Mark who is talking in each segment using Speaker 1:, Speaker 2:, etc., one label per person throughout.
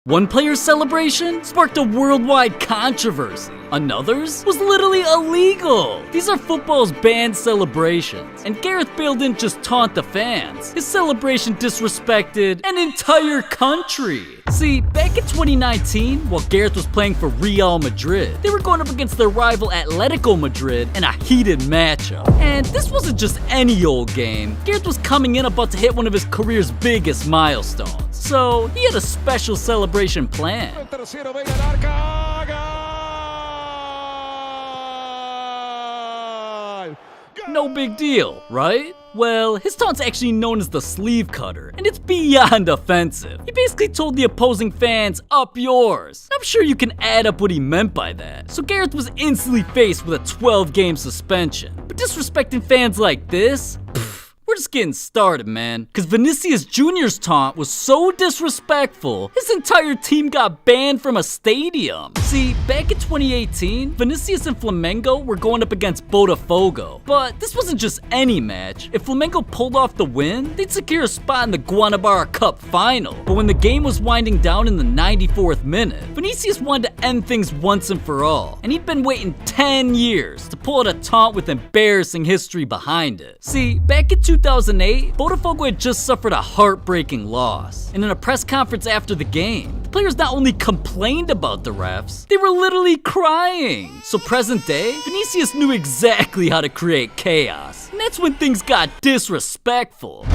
Speaker 1: One player's celebration sparked a worldwide controversy. Another's was literally illegal. These are football's banned celebrations, and Gareth Bale didn't just taunt the fans. His celebration disrespected an entire country. See, back in 2019, while Gareth was playing for Real Madrid, they were going up against their rival Atletico Madrid in a heated matchup. And this wasn't just any old game. Gareth was coming in about to hit one of his career's biggest milestones. So he had a special celebration plan. No big deal, right? Well, his taunt's actually known as the sleeve cutter, and it's beyond offensive. He basically told the opposing fans, "Up yours." I'm sure you can add up what he meant by that. So Gareth was instantly faced with a 12-game suspension. But disrespecting fans like this? We're just getting started, man. Because Vinicius Jr.'s taunt was so disrespectful, his entire team got banned from a stadium. See, back in 2018, Vinicius and Flamengo were going up against Botafogo. But this wasn't just any match. If Flamengo pulled off the win, they'd secure a spot in the Guanabara Cup final. But when the game was winding down in the 94th minute, Vinicius wanted to end things once and for all. And he'd been waiting 10 years to pull out a taunt with embarrassing history behind it. See, back in 2008, Botafogo had just suffered a heartbreaking loss. And in a press conference after the game, the players not only complained about the refs, they were literally crying. So present day, Vinicius knew exactly how to create chaos. And that's when things got disrespectful.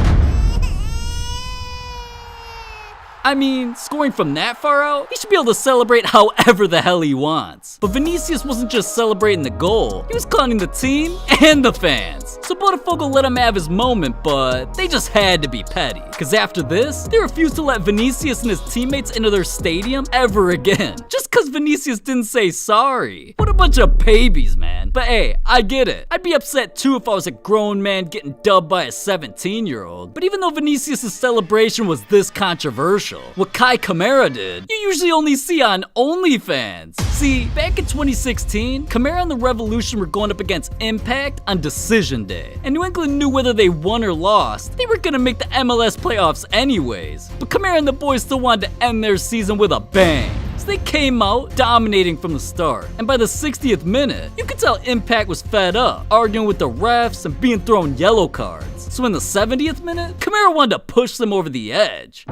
Speaker 1: I mean, scoring from that far out, he should be able to celebrate however the hell he wants. But Vinicius wasn't just celebrating the goal, he was clowning the team and the fans. So Botafogo let him have his moment, but they just had to be petty. Cause after this, they refused to let Vinicius and his teammates into their stadium ever again. Just cause Vinicius didn't say sorry. What a bunch of babies, man. But hey, I get it. I'd be upset too if I was a grown man getting dubbed by a 17-year-old. But even though Vinicius' celebration was this controversial, what Kai Kamara did, you usually only see on OnlyFans. See, back in 2016, Kamara and the Revolution were going up against Impact on Decision Day. And New England knew whether they won or lost, they were gonna make the MLS playoffs anyways. But Kamara and the boys still wanted to end their season with a bang. So they came out dominating from the start. And by the 60th minute, you could tell Impact was fed up, arguing with the refs and being thrown yellow cards. So in the 70th minute, Kamara wanted to push them over the edge.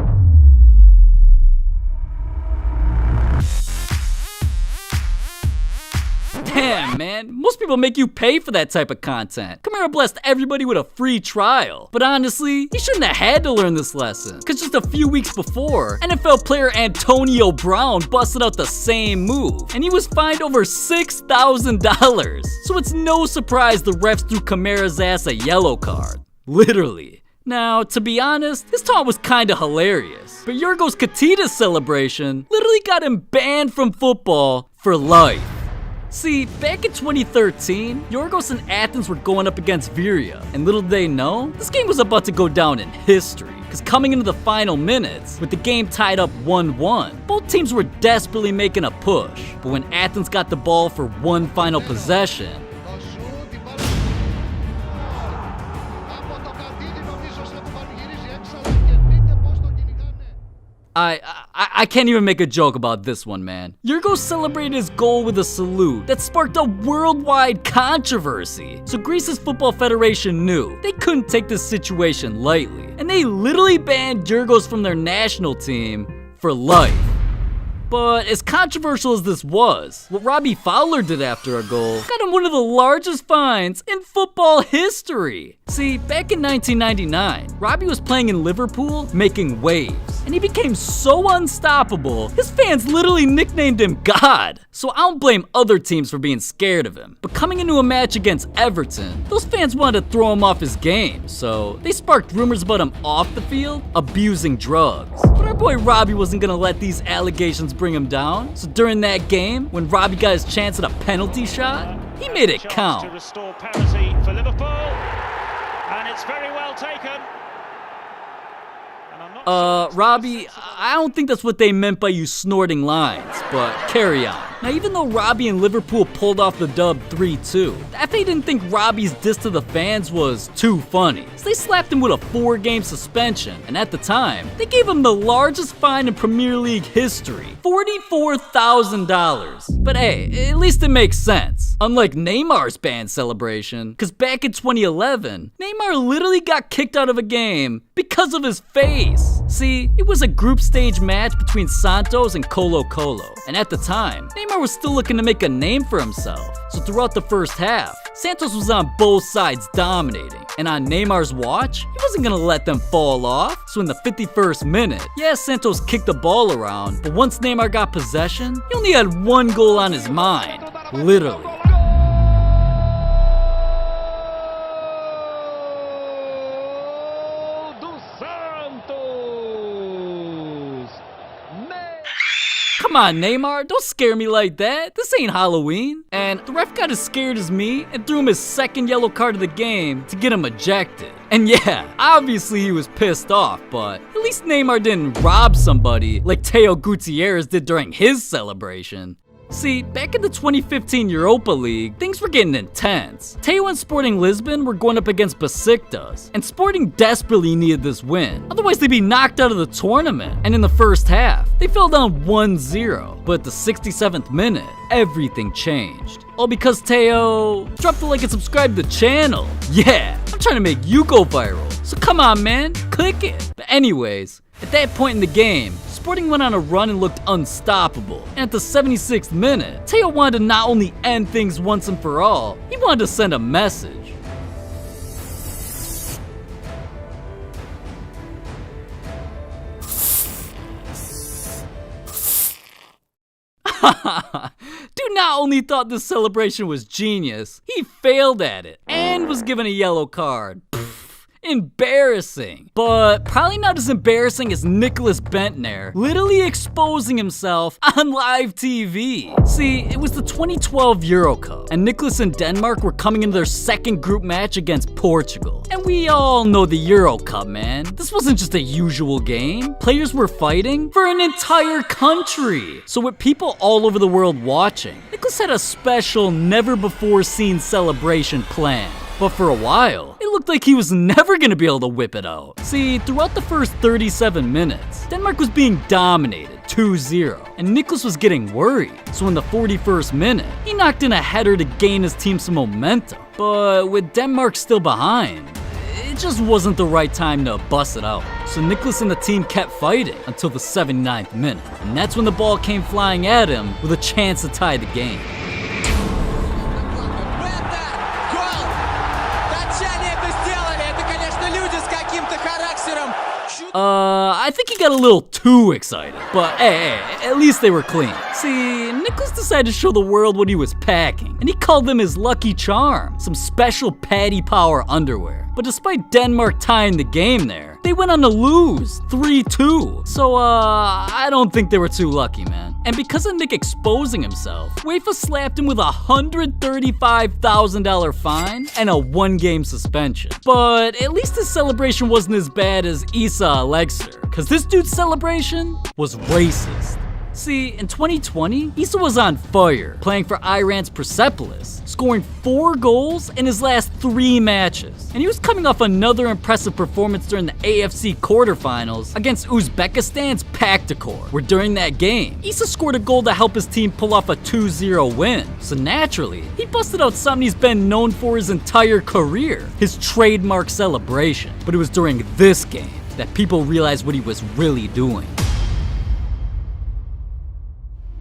Speaker 1: Damn, man, most people make you pay for that type of content. Kamara blessed everybody with a free trial. But honestly, he shouldn't have had to learn this lesson. Cause just a few weeks before, NFL player Antonio Brown busted out the same move. And he was fined over $6,000. So it's no surprise the refs threw Kamara's ass a yellow card. Literally. Now, to be honest, his taunt was kinda hilarious. But Yorgos Katita's celebration literally got him banned from football for life. See, back in 2013, Yorgos and Athens were going up against Viria, and little did they know, this game was about to go down in history. Because coming into the final minutes, with the game tied up 1-1, both teams were desperately making a push. But when Athens got the ball for one final possession, I can't even make a joke about this one, man. Yorgos celebrated his goal with a salute that sparked a worldwide controversy. So Greece's Football Federation knew they couldn't take this situation lightly, and they literally banned Yorgos from their national team for life. But as controversial as this was, what Robbie Fowler did after a goal got him one of the largest fines in football history. See, back in 1999, Robbie was playing in Liverpool, making waves, and he became so unstoppable, his fans literally nicknamed him God. So I don't blame other teams for being scared of him. But coming into a match against Everton, those fans wanted to throw him off his game, so they sparked rumors about him off the field, abusing drugs. But our boy Robbie wasn't gonna let these allegations bring him down. So during that game, when Robbie got his chance at a penalty shot, he made it count.
Speaker 2: To restore parity for Liverpool, and it's very well taken.
Speaker 1: Robbie, I don't think that's what they meant by you snorting lines, but carry on. Now, even though Robbie and Liverpool pulled off the dub 3-2, the FA didn't think Robbie's diss to the fans was too funny, so they slapped him with a 4-game suspension, and at the time, they gave him the largest fine in Premier League history, $44,000. But hey, at least it makes sense. Unlike Neymar's ban celebration, because back in 2011, Neymar literally got kicked out of a game because of his face. See, it was a group stage match between Santos and Colo Colo, and at the time, Neymar was still looking to make a name for himself. So throughout the first half, Santos was on both sides dominating, and on Neymar's watch, he wasn't gonna let them fall off. So in the 51st minute, yeah, Santos kicked the ball around, but once Neymar got possession, he only had one goal on his mind, literally. Come on, Neymar, don't scare me like that. This ain't Halloween. And the ref got as scared as me and threw him his second yellow card of the game to get him ejected. And yeah, obviously he was pissed off, but at least Neymar didn't rob somebody like Teo Gutierrez did during his celebration. See, back in the 2015 Europa League, things were getting intense. Teo and Sporting Lisbon were going up against Besiktas, and Sporting desperately needed this win. Otherwise, they'd be knocked out of the tournament. And in the first half, they fell down 1-0. But at the 67th minute, everything changed. All because Teo dropped the like and subscribe to the channel. Yeah, I'm trying to make you go viral. So come on, man, click it. But anyways, at that point in the game, Sporting went on a run and looked unstoppable. And at the 76th minute, Teo wanted to not only end things once and for all, he wanted to send a message. Dude not only thought this celebration was genius, he failed at it and was given a yellow card. Embarrassing. But probably not as embarrassing as Nicklas Bendtner literally exposing himself on live TV. See, it was the 2012 Euro Cup, and Nicklas and Denmark were coming into their second group match against Portugal. And we all know the Euro Cup, man. This wasn't just a usual game. Players were fighting for an entire country. So with people all over the world watching, Nicklas had a special, never-before-seen celebration planned. But for a while, it looked like he was never gonna be able to whip it out. See, throughout the first 37 minutes, Denmark was being dominated 2-0, and Nicklas was getting worried. So in the 41st minute, he knocked in a header to gain his team some momentum. But with Denmark still behind, it just wasn't the right time to bust it out. So Nicklas and the team kept fighting until the 79th minute, and that's when the ball came flying at him with a chance to tie the game. I think he got a little too excited, but hey, at least they were clean. See, Nicklas decided to show the world what he was packing, and he called them his lucky charm, some special Paddy Power underwear. But despite Denmark tying the game there, they went on to lose 3-2. So, I don't think they were too lucky, man. And because of Nick exposing himself, UEFA slapped him with a $135,000 fine and a 1-game suspension. But at least his celebration wasn't as bad as Issa Alexer, because this dude's celebration was racist. See, in 2020, Issa was on fire, playing for Iran's Persepolis, scoring 4 goals in his last 3 matches. And he was coming off another impressive performance during the AFC quarterfinals against Uzbekistan's Paktikor, where during that game, Issa scored a goal to help his team pull off a 2-0 win. So naturally, he busted out something he's been known for his entire career, his trademark celebration. But it was during this game that people realized what he was really doing.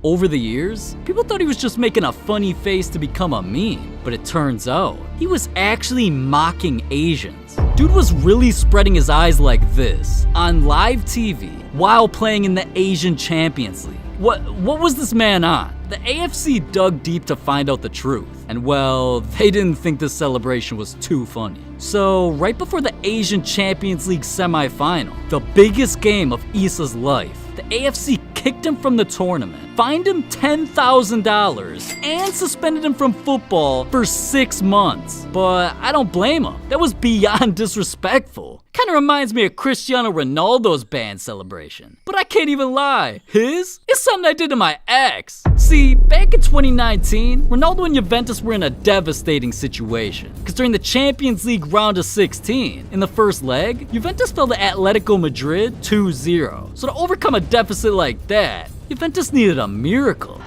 Speaker 1: Over the years, people thought he was just making a funny face to become a meme, but it turns out, he was actually mocking Asians. Dude was really spreading his eyes like this, on live TV, while playing in the Asian Champions League. What was this man on? The AFC dug deep to find out the truth, and well, they didn't think this celebration was too funny. So, right before the Asian Champions League semi-final, the biggest game of Issa's life, the AFC kicked him from the tournament, fined him $10,000, and suspended him from football for 6 months. But I don't blame him. That was beyond disrespectful. Kinda reminds me of Cristiano Ronaldo's band celebration. But I can't even lie, his is something I did to my ex. See, back in 2019, Ronaldo and Juventus were in a devastating situation. Cause during the Champions League round of 16, in the first leg, Juventus fell to Atletico Madrid 2-0. So to overcome a deficit like that, Juventus needed a miracle.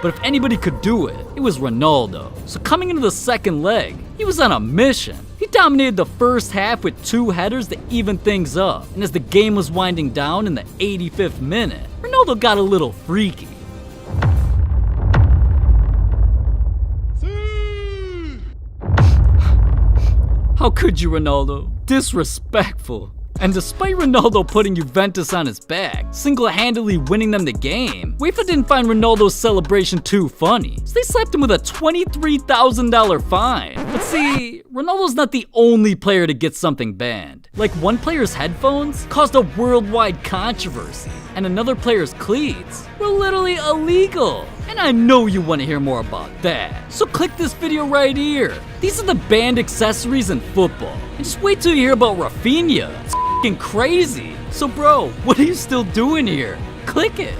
Speaker 1: But if anybody could do it, it was Ronaldo. So coming into the second leg, he was on a mission. He dominated the first half with 2 headers to even things up. And as the game was winding down in the 85th minute, Ronaldo got a little freaky. How could you, Ronaldo? Disrespectful. And despite Ronaldo putting Juventus on his back, single-handedly winning them the game, UEFA didn't find Ronaldo's celebration too funny, so they slapped him with a $23,000 fine. But see, Ronaldo's not the only player to get something banned. Like one player's headphones caused a worldwide controversy, and another player's cleats were literally illegal. And I know you want to hear more about that, so click this video right here. These are the banned accessories in football. And just wait till you hear about Rafinha. It's f***ing crazy. So bro, what are you still doing here? Click it.